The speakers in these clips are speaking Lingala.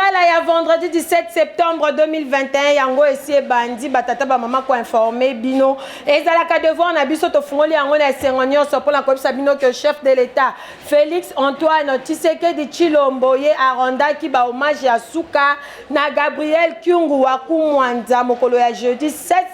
Lingala ya vendredi 17 septembre 2021 yango esi bandi batata ba mama ko informer bino ezalaka devant na biso to fungoli yango na sengonyo so pour la kopisa bino que chef de l'état Félix Antoine Tshisekedi Tshilombo ye arondaki ba hommage ya suka na Gabriel Kyungu wa Kumwanza mokolo ya jeudi 7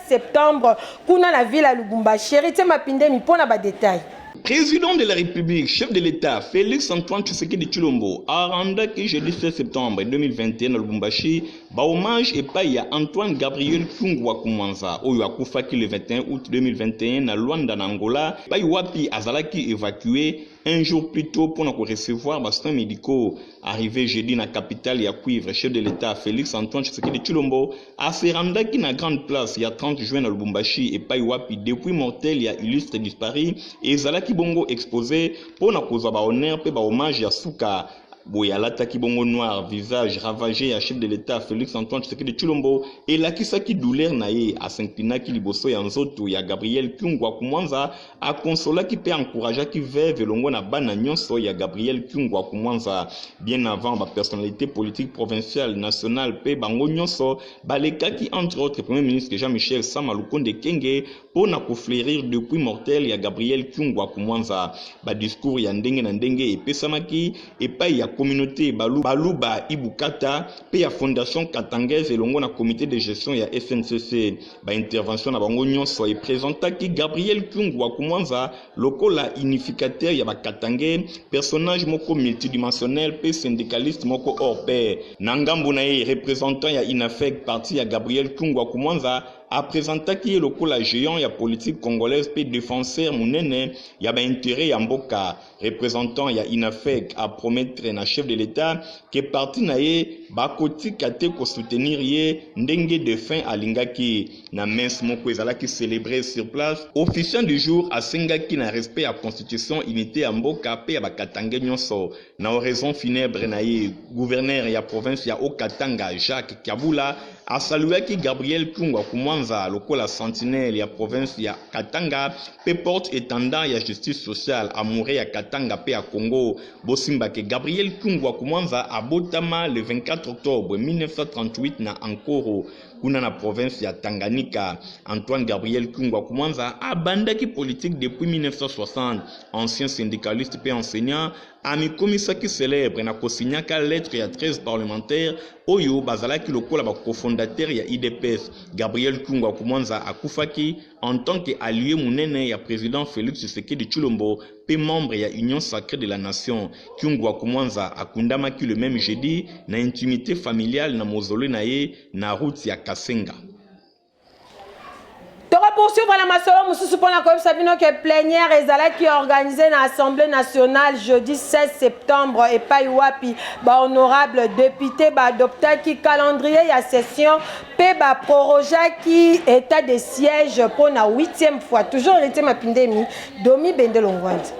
septembre kuna na ville ya Lubumbashi. Héritier Mapindemi pona ba détail. Président de la République, chef de l'État, Félix Antoine Tshisekedi Tshilombo a rendu que jeudi 16 septembre 2021 à Lubumbashi, hommage et paye à Antoine Gabriel Kyungu wa Kumwanza, oyo akufaki le 21 août 2021 à Luanda, en Angola, paye wapi azalaki évacué un jour plus tôt pour nous recevoir les soins médicaux. Arrivé jeudi dans la capitale, il y a cuivre, chef de l'État Félix Antoine Tshisekedi Tshilombo a se rendu qui na grande place il y a 30 juin à Lubumbashi et paye wapi depuis mortel il y a illustre disparu et zalaki bongo exposé pour nous causer honneur pe ba hommage ya suka. Boyalata Kibongo noir, visage ravagé à chef de l'État Félix Antoine Tshisekedi Tshilombo et la kisaki douleur naïe à Saint-Pinaki Liboso ya Nzoto ya Gabriel Kyungu wa Kumwanza a consola qui peut encourager qui veuve longo na bana nyonso ya Gabriel Kyungu wa Kumwanza bien avant ba personnalité politique provinciale nationale pe bango nyonso baleka qui entre autres premier ministre Jean-Michel Sama Lukonde Kenge pour na fleurir depuis mortel ya Gabriel Kyungu wa Kumwanza ba discours ya ndenge na ndenge et pesamaki et pa ya communauté Baluba Ibukata pe ya fondation Katangaise elongo na comité de gestion ya FNCC ba intervention na bango nyonso et présentaki Gabriel Kyungu wa Kumwanza lokola unificateur ya ba Katangé personnage moko multidimensionnel pe syndicaliste moko hors pair na ngambo na ye représentant ya INAFEC parti ya Gabriel Kyungu wa Kumwanza a présenté qui est le coup la géant ya politique congolaise pe défenseur munene ya ba intérêt ya mboka représentant ya INAFEC a promettre na chef de l'État que parti na ye ba koti kate ko soutenir ye ndenge de fin alingaki na messe moko ezalaki célébré sur place officiant du jour a sengaki na respect à constitution unité ya mboka pe ya ba Katanga nyonso na oraison funèbre na ye gouverneur ya province ya Okatanga Jacques Kabula a salué qui Gabriel Kyungu wa Kumwanza lokola sentinelle ya province ya Katanga pe porte étendard ya justice sociale amouré ya Katanga pe ya Congo bosimba ke Gabriel Kyungu wa Kumwanza abotama le 24 octobre 1938 na Ankoro kuna na province ya Tanganyika. Antoine Gabriel Kyungu wa Kumwanza abandaki politique depuis 1960 ancien syndicaliste pe enseignant amikomisaki célèbre na kosignaka lettre ya 13 parlementaires oyo bazalaki lokola ba cofondateur ya IDPS. Gabriel Kyungu wa Kumwanza akufaki en tant que allié munene ya président Félix Tshisekedi Tshilombo pe membre ya Union sacrée de la nation. Kyungu wa Kumwanza akundamaki le même jeudi na intimité familiale na mausolée na ye na route ya Kasenga. Poursuivre la masolo mususu pona ko sabino que plénière ezalaki organisée na Assemblée nationale jeudi 16 septembre et pa wapi ba honorable député ba adoptaki calendrier ya session pe ba prorogaki état de siège pour la 8e fois toujours Héritier Mapindemi Domi Bendelongwanza.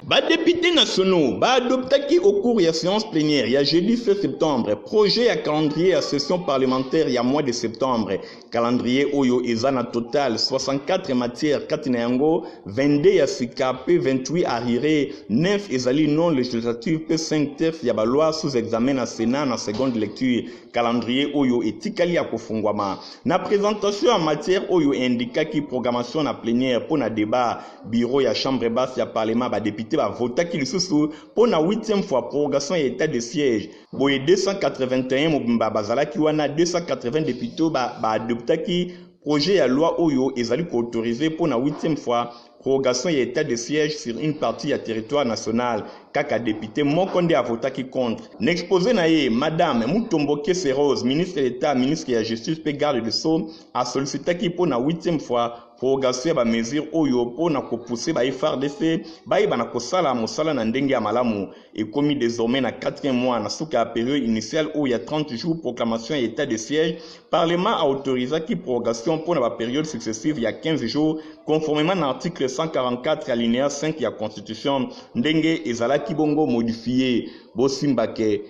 Ba députés nationaux ba adoptaki au cours de la séance plénière il y a jeudi 16 septembre projet à calendrier à session parlementaire il y a mois de septembre calendrier oyo ezana total 64 matières katinango 22 ya sika p 28 arriérés 9 ezali non législatif p 5 textes ya ba loi sous examen na Sénat na seconde lecture calendrier oyo etikali ya kofungwama na présentation en matière oyo indikaki programmation na plénière pour na débat bureau ya chambre basse ya parlement ba député va voter qui lisusu pour la 8e fois prorogation et état de siège boye 281 mobimba bazalaki wana 280 députés ba adoptaki projet ya loi oyo ezali ko autorisé pour la 8e fois prorogation et état de siège sur une partie du territoire national. Kaka député Mokonde a voté qui contre. N'exposé naïe, Madame Mutomboke Serose, ministre de l'État, ministre de la Justice, pe garde de Sceaux, a sollicité qui pour la 8e fois prorogation ba mesure oyo pour na ko pousser ba FARDC, ba na ko sala mosala na ndenge ya malamu et commis désormais na 4e mois na suka période initiale où il y a 30 jours proclamation et état de siège, parlement a autorisé qui prorogation pour la période successive il y a 15 jours conformément à l'article 144 alinéa 5 de la constitution ndenge ezala kibongo modifié bosimbake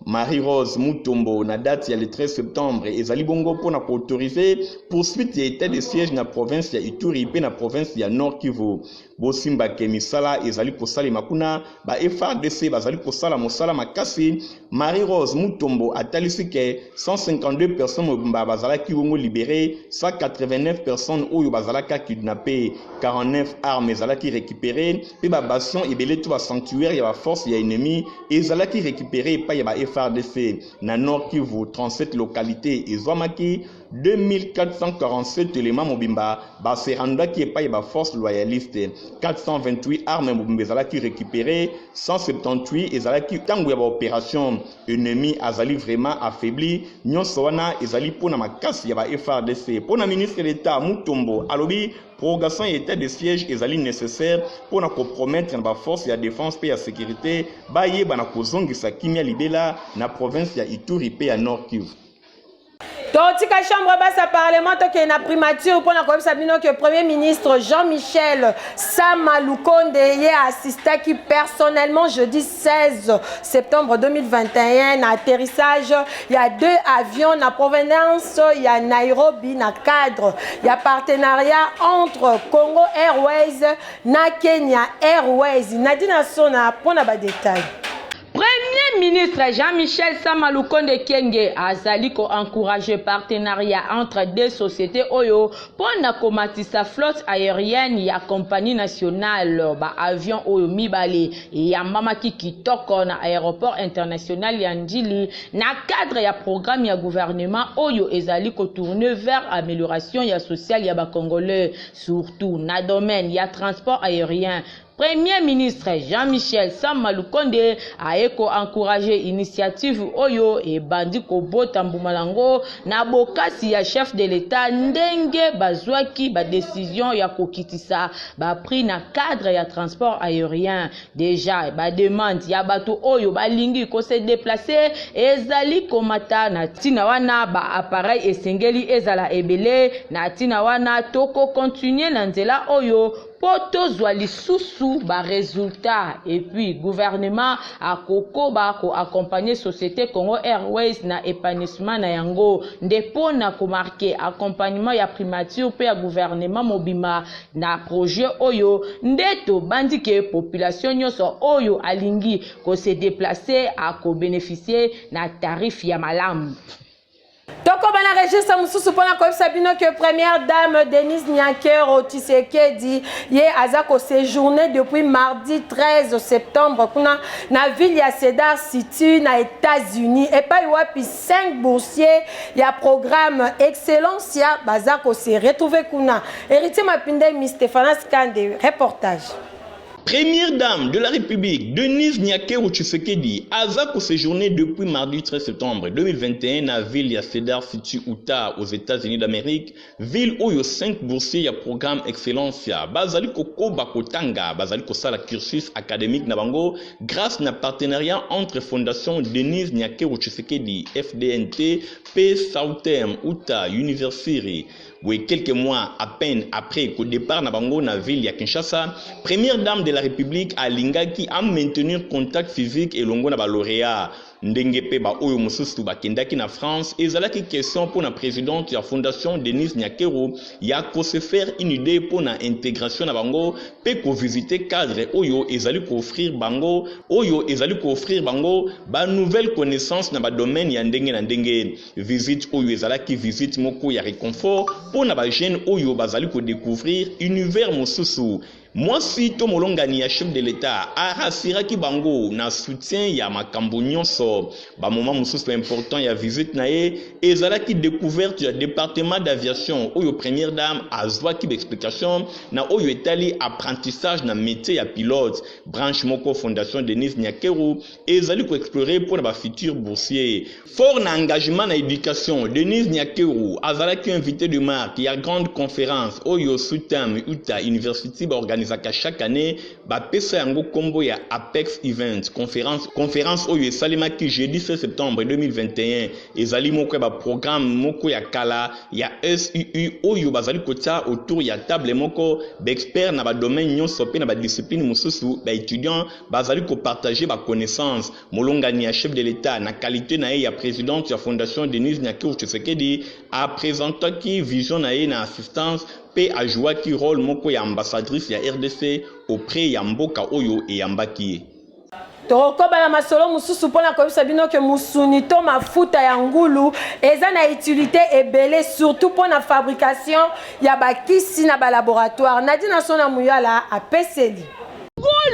Marie-Rose Mutombo na date ya le 13 septembre ezali bongo pona ko autoriser poursuite ya état de siège na province ya Ituri pe na province ya Nord Kivu. Bosimba ke misala ezali kosala makuna ba FARDC bazali kosala mosala makasi. Marie-Rose Mutombo atalisi ke 152 personnes mobimba bazalaki bongo libéré, 189 personnes oyo bazalaka kidnappé, 49 armes ezalaki récupérées pe ba bastion ebele to ba sanctuaire ya ba force ya ennemi ezalaki récupéré pa ya ba FARDC na Nord Kivu. 37 localités ezwamaki 2447 éléments mobimba baserandaki epai ya ba force loyaliste. 428 armes mobimba ezalaki récupérées, 178 ezalaki tango ya ba opération ennemi azali vraiment affaibli. Nyonso wana ezali pona makasi ya ba FARDC. Pona ministre d'État Mutombo alobi prorogation et état de siège ezali nécessaire pour na compromettre na ba force ya défense pe ya sécurité baye bana kozongisa kimia libela na province ya Ituri pe ya Nord Kivu. Totika chambre basse parlement qui est na primature pour la sabino que premier ministre Jean-Michel Sama Lukonde y a assisté qui personnellement jeudi 16 septembre 2021 na atterrissage. Il y a 2 avions na provenance, il y a Nairobi na cadre, il y a partenariat entre Congo Airways na Kenya Airways. Nadina Sona pour na ba détail. Premier ministre Jean-Michel Sama Lukonde Kyenge azali ko encourager partenariat entre deux sociétés oyo pour na komatisa flotte aérienne ya compagnie nationale ba avion oyo mibale ya mamaki kitoko na aéroport international ya Njili na cadre ya programme ya gouvernement oyo ezali ko tourner vers amélioration ya sociale ya ba congolais surtout na domaine ya transport aérien. Premier ministre Jean-Michel Sama Lukonde a encouragé initiative oyo et bandi ko bota mbumalango na bokasi ya chef de l'État ndenge bazwaki ba décision ya kokitisa ba pris na cadre ya transport aérien. Déjà ba demande ya bato oyo balingi ko se déplacer ezali komata na tina wana ba appareil esengeli ezala ebele na tina wana toko continuer na nzela oyo poto zwa lisusu ba résultat et puis gouvernement a koko ba ko accompagner société Congo Airways na épanouissement na yango ndepo na ko marquer accompagnement ya primature pe ya gouvernement mobima na projet oyo ndeto bandike population nyonso oyo alingi ko se déplacer a ko bénéficier na tarif ya malamu. Donc, on a enregistré Moussou pour la Sabino que première dame Denise Nyakero Tshisekedi y est à séjourné depuis mardi 13 septembre dans la ville de Cedar City, aux États-Unis. Et pas y 5 boursiers, il y a programme Excellence, il y a Bazako s'est retrouvé kuna. Héritier Mapinde, Miss Stéphane Skande, reportage. Première dame de la République, Denise Nyakero Tshisekedi, a séjourné depuis mardi 13 septembre 2021 à la ville de Cedar City, Utah, aux États-Unis d'Amérique, ville où il y a 5 boursiers à programme Excellence, Bazali Koko Bakotanga, Bazali Kosala cursus académique Nabango, grâce à un partenariat entre Fondation Denise Nyakero Tshisekedi, FDNT, P. Southern, Utah, University. Oui, quelques mois à peine après qu'au départ Nabango na ville ya Kinshasa, première dame de la République a lingaki a maintenir contact physique et longo na ba lauréat ndenge pe ba oyo mususu bakendaki na France ezalaki question pour la présidente de la fondation Denise Nyakero ya ko se faire une idée pour la intégration na bango pe ko visiter cadre oyo ezali ko offrir bango ba nouvelle connaissance na ba domaine ya ndenge na ndenge visite oyo ezalaki visite moko ya réconfort pour na ba jeune oyo bazali ko découvrir univers mususu. Moi si to molongani ya chef de l'État a rassuraki bango na soutien ya makambo nyonso ba moment mususu important ya visite na ye ezalaki découverte ya département d'aviation oyo première dame azwaki d'explication na oyo etali apprentissage na métier ya pilote branche moko fondation Denise Nyakero ezali ko explorer pour ba futur boursier fort na engagement na éducation. Denise Nyakero azalaki invité de marque ya grande conférence oyo Southern Utah University ba organiser organisaka chaque année ba pesa yango kombo ya Apex Event conférence oyo esalemaki jeudi 16 septembre 2021 ezali moko ya ba programme moko ya kala ya SUU oyo bazali kotia autour ya table moko d'experts na ba domaine nyonso pe na ba discipline mususu ba étudiants bazali ko partager ba connaissance molongani ya chef de l'État na qualité na ya présidente ya fondation Denise Nyakiro Tshisekedi a présenté qui vision na na assistance pe a joué qui rôle moko ya ambassadrice ya RDC auprès ya mboka oyo e yambaki. Tokoba na masolo mususu pona koyebisa bino ke musuni to mafuta ya ngulu eza na utilité ebele surtout pona fabrication ya bakisi na ba laboratoire Nadina sona muyala apeseli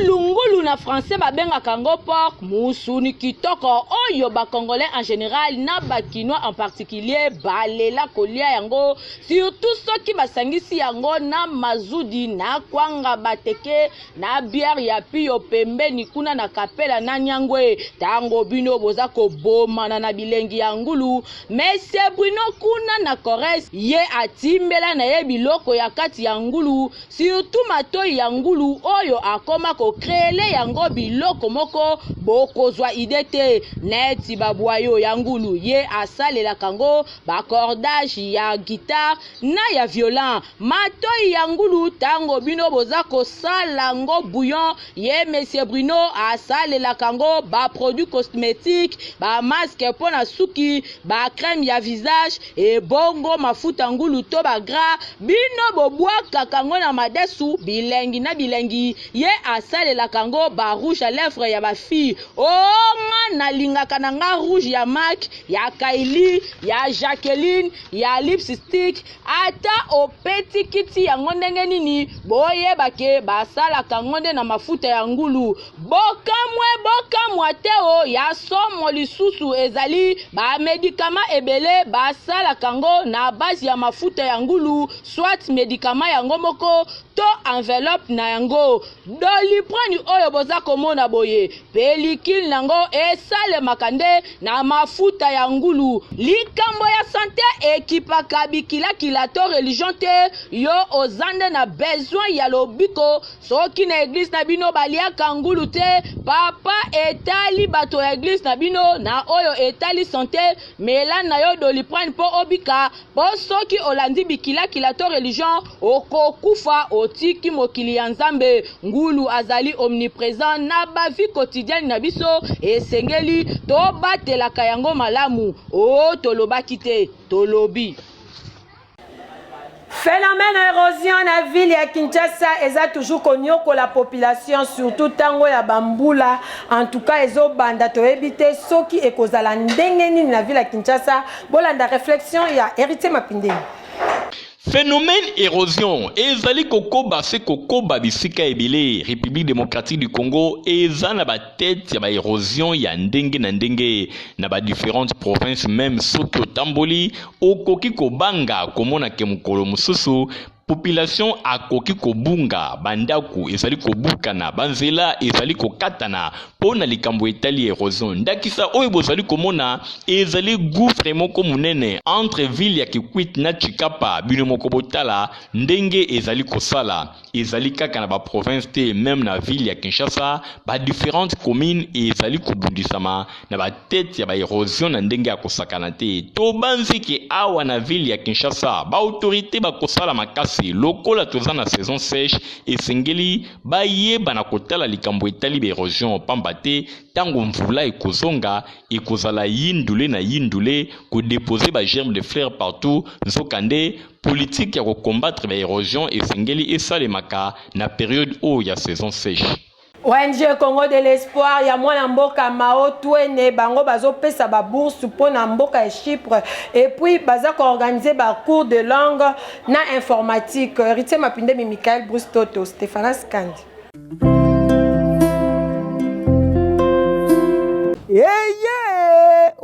ngulu na français babenga kango pork musuni kitoko oyo ba congolais en général na ba kinois en particulier balela kolia yango surtout soki basangisi yango na mazudi na kwanga bateke na bière ya piyo pembeni kuna na kapela na nyangwe tango bino boza ko bomana na bilengi ya ngulu Monsieur Bruno kuna na Corrèze ye atimbela na ye biloko ya kati ya ngulu surtout matoi ya ngulu oyo akoma ko créer yango biloko moko bokozwa idée neti babwayo ya ngulu ye asalela kango ba cordage ya guitare na ya violon matoi ya ngulu tango bino boza kosala ngo bouillon ye Monsieur Bruno asalela kango ba produits cosmétiques ba masque pona suki ba crème ya visage e bongo mafuta ngulu to ba gras bino bobwaka kango na madesu bilengi na bilengi ye asalela kango ba rouge à lèvres ya ba fille nga na lingaka na nga rouge ya Mac ya Kylie ya Jacqueline ya lipstick ata o petit kiti ya ndenge nini boye bake basala kango nde na mafuta ya ngulu bokamwe teo ya somo lisusu ezali ba médicament ebele basala kango na base ya mafuta ya ngulu soit médicament yango moko to enveloppe na yango doliprane oyo boza komona boye pellicule nango esale makande na mafuta ya ngulu likambo ya santé ekipaka bikila to religion te yo ozande na besoin ya lobiko soki na église na bino baliaka ngulu te papa etali bato ya église na bino na oyo etali santé mela na yo doliprane po obika po soki olandi bikila to religion okokufa otiki mokili ya nzambe ngulu azali omniprésent na ba vie quotidienne na biso esengeli to batelaka yango malamu o tolobaki te tolobi. Phénomène érosion na ville ya Kinshasa eza toujours konyoko la population surtout tango ya bambula en tout cas ezo banda to ebite soki ekozala ndenge nini na ville ya Kinshasa bolanda réflexion ya Héritier Mapindeni. Phénomène érosion ezali kokoba se kokoba bisika ebele République démocratique du Congo eza na ba tête ya ba érosion ya ndenge na ndenge na ba différentes provinces même soki otamboli okoki kobanga komona ke mokolo mususu population akoki kobunga bandaku ezali kobukana banzela ezali kokatana pona likambo etali érosion ndakisa oyo bozali komona ezali gouffre moko munene entre ville ya Kikwit na Chikapa bino moko botala ndenge ezali kosala ezali kaka na ba province te même na ville ya Kinshasa ba différentes communes ezali kobundisama na ba tête ya ba érosion na ndenge ya kosakana te to banziki awa na ville ya Kinshasa ba autorité ba kosala makasi lokola toza na saison sèche esengeli bayeba na kotala likambo etali l'érosion pamba te tango mvula ekozonga ekozala yindule na yindule ko déposer ba germe de fleurs partout nzokande politique ya ko combattre ba érosion esengeli esalemaka na période o ya saison sèche. ONG Congo de l'espoir ya mwana mboka Mao Twene bango bazo pesa ba bourse pour na mboka ya Chypre et puis baza ko organiser ba cours de langue na informatique. Héritier Mapindeni Michael Bruce Toto Stéphane Skandi.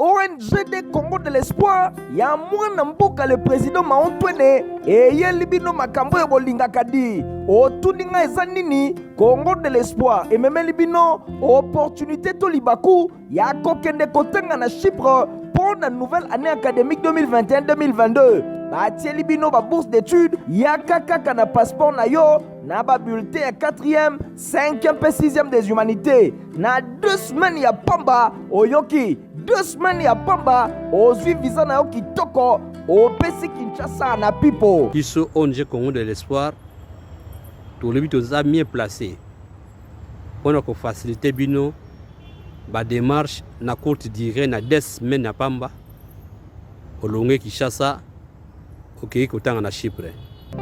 ONG de Congo de l'espoir ya mwana mboka le président Mao Twene eye libino makambo ya bolinga kadi otuninga eza nini Congo de l'espoir ememeli bino opportunité to libaku ya kokende kotenga na Chypre pour la nouvelle année académique 2021-2022. Batieli bino ba bourse d'études, yaka kaka na passeport na yo, na ba bulletin ya 4e, 5e et 6e des humanités. Na 2 semaines ya pamba, oyoki, 2 semaines ya pamba, ozwi visa na yo kitoko, opesi Kinshasa na pipo. Biso ONG Congo de l'Espoir, tout le but est mieux placé. On a facilité bino, ba démarche na courte durée na 2 semaines ya pamba, olonge Kinshasa. Ok, kotanga na Chypre.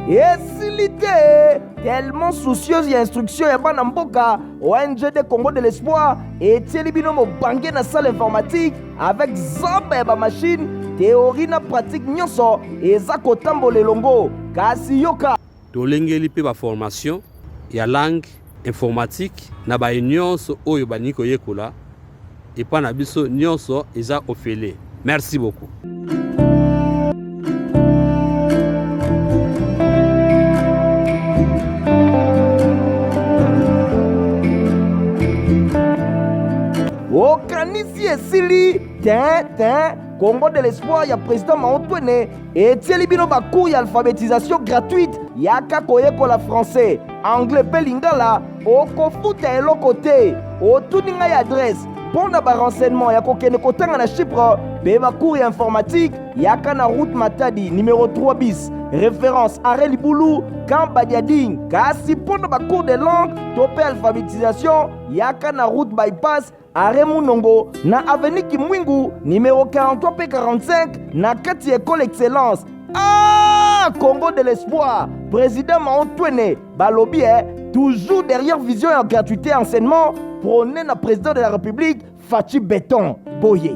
Esilité, tellement soucieuse et instruction ya bana mboka, ONG de Congo de l'Espoir et tieli bino mo bangé na salle informatique avec zamba ya ba machine, théorie na pratique nyonso eza kotambola elongo. Kasi yoka tolengeli pe ba formation ya langue informatique na ba nyonso oyo bani koyekola et pa na biso nyonso eza ofele. Merci beaucoup. Okanisi esili tin Congo de l'Espoir ya président Maotwene etieli bino bacours ya alphabétisation gratuite yaka koyekola français anglais pe lingala okofuta eloko te otuni ngai adresse mpona barenseignement ya kokende kotanga na Chypre pe bacours ya informatique yaka na route Matadi numéro 3 bis référence Arrêt Libulu Camp Badiading. Kasi mpona bacours de langue to pe alphabétisation yaka na route bypass Arrêt Munongo na avenue Kimwingu numéro 43 p 45 na kati école excellence. Ah, Congo de l'Espoir, président Maotwene balobi toujours derrière vision et gratuité enseignement prôné na président de la République Fachi Béton Boye.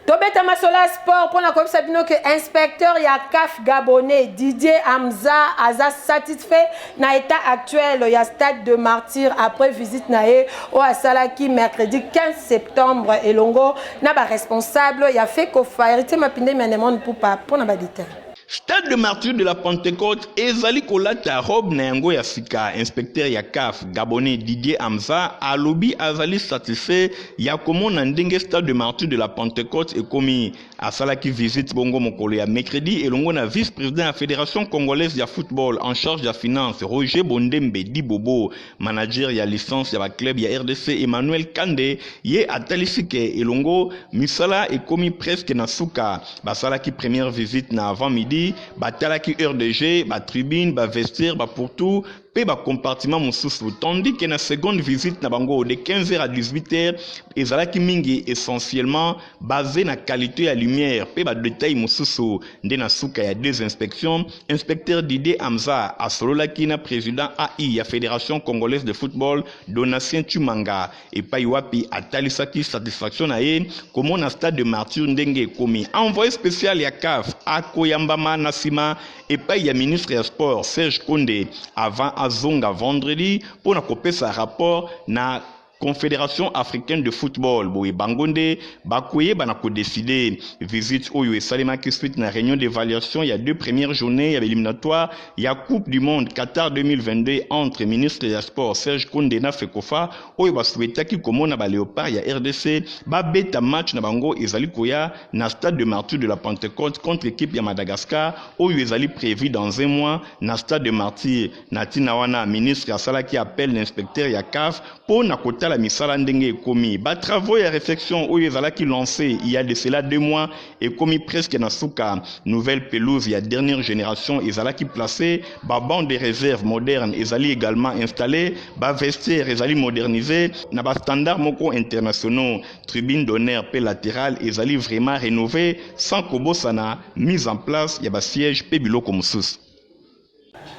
Tobeta Masola Sport pour la commission sabino que inspecteur ya CAF gabonais Didier Hamza aza satisfait na état actuel ya stade de Martyr après visite nae au Asalaki mercredi 15 septembre et longo na ba responsable ya fait ko fairité mapinde manemon pour na ba détail. Stade de Martyr de la Pentecôte ezali kolata robe na yango ya sika. Inspecteur ya CAF gabonais Didier Hamza alobi azali satisfait ya komona ndenge Stade de Martyr de la Pentecôte ekomi asalaki visite bongo mokolo ya mercredi elongo na vice-président ya Fédération congolaise ya football en charge ya finance Roger Bondembe Dibobo, manager ya licence ya ba club ya RDC Emmanuel Kande ye atalisike elongo misala ekomi presque na suka. Basalaki première visite na avant midi batalaki heure de jeu, ba tribune, ba vestiaire, ba pour tout pe ba compartiment mosusu, tandis que na seconde visite na bango de 15h à 18h ezalaki mingi essentiellement basé na qualité ya lumière pe ba détail mosusu nde na suka ya deux inspections. Inspecteur Didier Hamza asololaki na président AI ya Fédération congolaise de football Donatien Chumanga et paiwapi atalisaki satisfaction na ye comme na stade de Martyr ndenge komi envoyé spécial ya CAF akoyambama na sima et pa ya ministre ya sport Serge Konde avant azonga vendredi pour na kopesa rapport na Confédération africaine de football boye bangonde bakoye banako décider visite oyo esalemaki suite na réunion d'évaluation il y a 2 premières journées ya éliminatoire ya Coupe du monde Qatar 2022 entre ministre ya sport Serge Konde na Fekofa oyo basouetaki komona ba Léopard ya RDC ba beta match na bango ezali koya na stade de Martyr de la Pentecôte contre équipe ya Madagascar oyo ezali prévu dans 1 mois na stade de Martyr. Natina wana ministre ya salaki appelle l'inspecteur ya CAF pour na kota la misala ndenge komi ba travaux et réflexion oyo ezalaki lancé il y a de cela 2 mois et komi presque na suka. Nouvelle pelouse il y a dernière génération ezalaki placé, ba banc de réserve moderne ezali également installé, ba vestiaire ezali modernisé na ba standard moko internationaux, tribune d'honneur pe latéral ezali vraiment rénové sans kobosana mise en place ya ba siège pe biloko mosusu.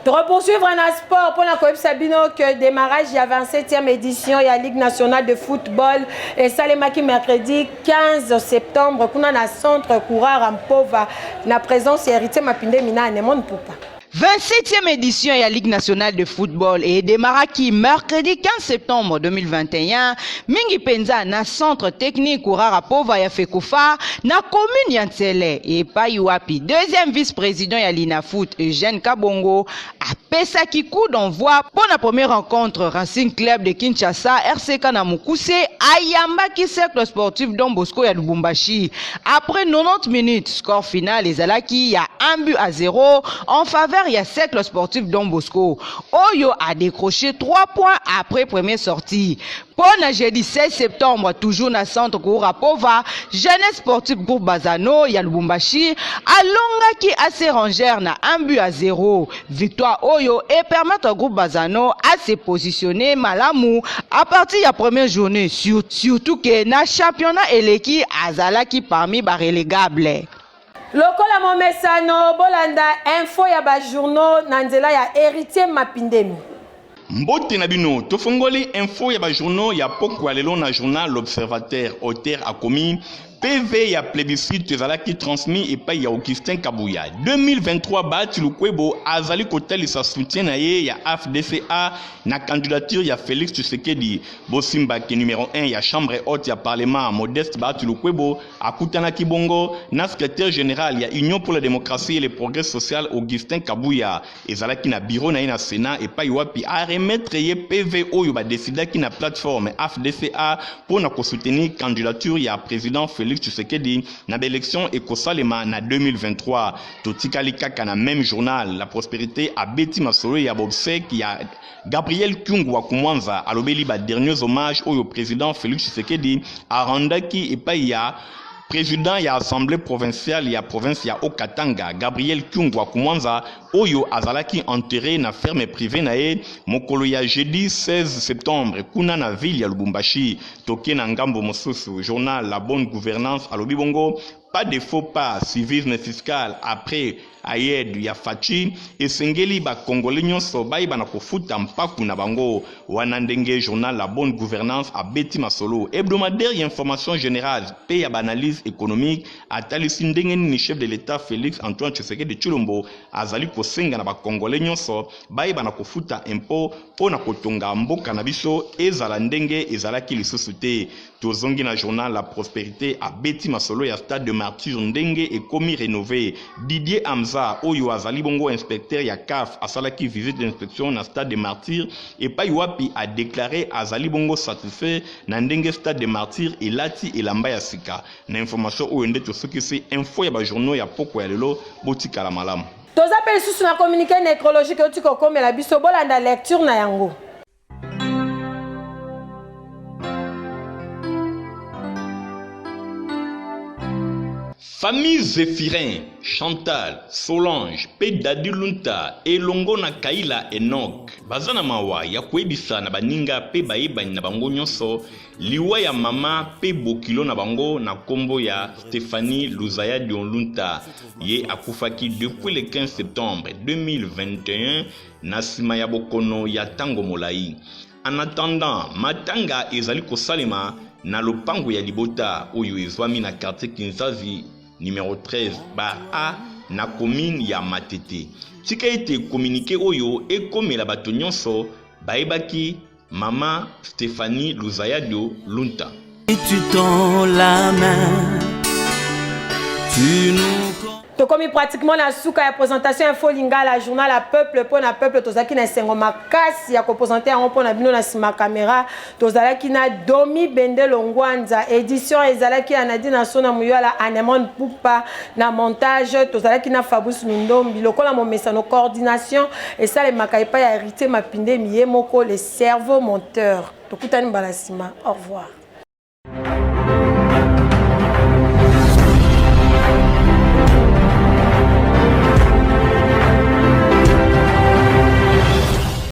De poursuivre un sport pour la Coop Sabino que démarrage de la 27e édition de la Ligue nationale de football et Salemaki mercredi 15 septembre qu'on a na centre Koura Rampova na présence héritier Mapinde Mina Anemon Poupa. 27e édition de la Ligue nationale de football et démarraki mercredi 15 septembre 2021. Mingi penza na centre technique Urara Pova ya Fekoufa na commune ya Ntsele et Payuapi. Deuxième vice-président ya Lina Foot Eugène Kabongo a pesaki coup d'envoi pour la première rencontre Racing Club de Kinshasa RCK na Mukuse ayambaki cercle sportif Don Bosco ya Lubumbashi. Après 90 minutes, score final ezalaki ya 1-0 en faveur il y a cercle sportif Don Bosco. Oyo a décroché 3 points après première sortie. Pour le jeudi 16 septembre, toujours dans le centre Kourapova, jeunesse sportif groupe Bazano, ya Lubumbashi, alonga qui a ses rangères na 1-0. Victoire Oyo et permettre au groupe Bazano à se positionner malamu à partir de la première journée. Surtout que na championnat eleki azalaki parmi les relégables. Lokola momesano bolanda info ya ba journaux na nzela ya héritier Mapindemi. Mbote na bino tofongoli info ya ba journaux ya pokwa lelo na journal L'Observateur auteur akomi PV ya plébiscite ezalaki transmis epai ya Augustin Kabuya 2023 Bahati Lukwebo azali kotalisa soutien na ye ya AFDCA na candidature ya Félix Tshisekedi. Bosimbaki numéro 1 ya chambre haute ya parlement Modeste Bahati Lukwebo akutanaki bongo na secrétaire général ya Union pour la démocratie et le progrès social Augustin Kabuya ezalaki na bureau na ye na Sénat epai wapi a remettre ye PV oyo ba decidaki na plateforme AFDCA pour na soutenir candidature ya président Félix Tshisekedi na l'élection ekosalema na 2023. Totikali kaka na même journal La Prospérité a Betty Masolo ya Bobsek ya Gabriel Kyungu wa Kumwanza alobeli ba derniers hommages au président Félix Tshisekedi a randaki epai ya président ya assemblée provinciale ya province ya Okatanga Gabriel Kyungu wa Kumwanza oyo azalaki enterré na ferme privée na ye mokolo ya jeudi 16 septembre kuna na ville ya Lubumbashi. Toke na ngambo mosusu journal La Bonne Gouvernance alobi bongo pas de faux pas civisme fiscal après ayed ya fachi esengeli ba congolais nyonso bayiba na kofuta mpaku na bango wana ndenge journal La Bonne Gouvernance a Betty Masolo hebdomadaire information générale pe ya analyse économique atalisi ndenge ni chef de l'état Félix Antoine Tshisekedi Tshilombo azali kosenga na ba congolais nyonso bayiba na kofuta impôt pona kotonga mboka na biso ezala ndenge ezalaki lisusu te. Tozongi na journal La Prospérité a Betty Masolo ya stade de Martyr ndenge ekomi rénové. Didier Hamza oyo azali bongo inspecteur ya CAF asalaki visite d'inspection na stade de Martyr et pa wapi a déclaré azali bongo satisfait na ndenge stade de Martyr elati elamba ya sika. Na information oyo nde tosokisi info ya ba journaux ya poko ya lelo botika la malamu. Toza pe susu na communiqué nécrologique otiko komela biso bolanda lecture na yango. Famille Zéphirin, Chantal, Solange, Pedadi Lunta, Elongo na Kaila Enoch, Bazana Mawa, ya kuebisa na baninga pe baiba na bango nyonso, liwa ya mama pe bokilo na bango na kombo ya Stéphanie Luzaya Dion Lunta, ye akufaki depuis le 15 septembre 2021 na sima ya bokono ya tango molai. En attendant, matanga ezali kosalema na lopango ya libota oyo ezwami na quartier Kinzazi numéro 13 bar A na commune ya Matete. Tika ete communiqué oyo ekomela bato nyonso baebaki mama Stéphanie Luzayadio Lunta. Et tu tends la main, tu nous... Tokomi pratiquement la souka ya présentation info lingala journal à peuple pour na peuple tozaki na sengo makasi ya ko présenter en pour na bino na sima caméra tozalaki na Domi Bende Longwanza édition ezalaki na Nadina Sona Muyala Anemon Pupa na montage tozalaki na Fabrice Lundombi lokola momesano coordination et ça les makaipa ya hérité Mapinde Miyemoko le cerveau monteur tokutani balasima au revoir.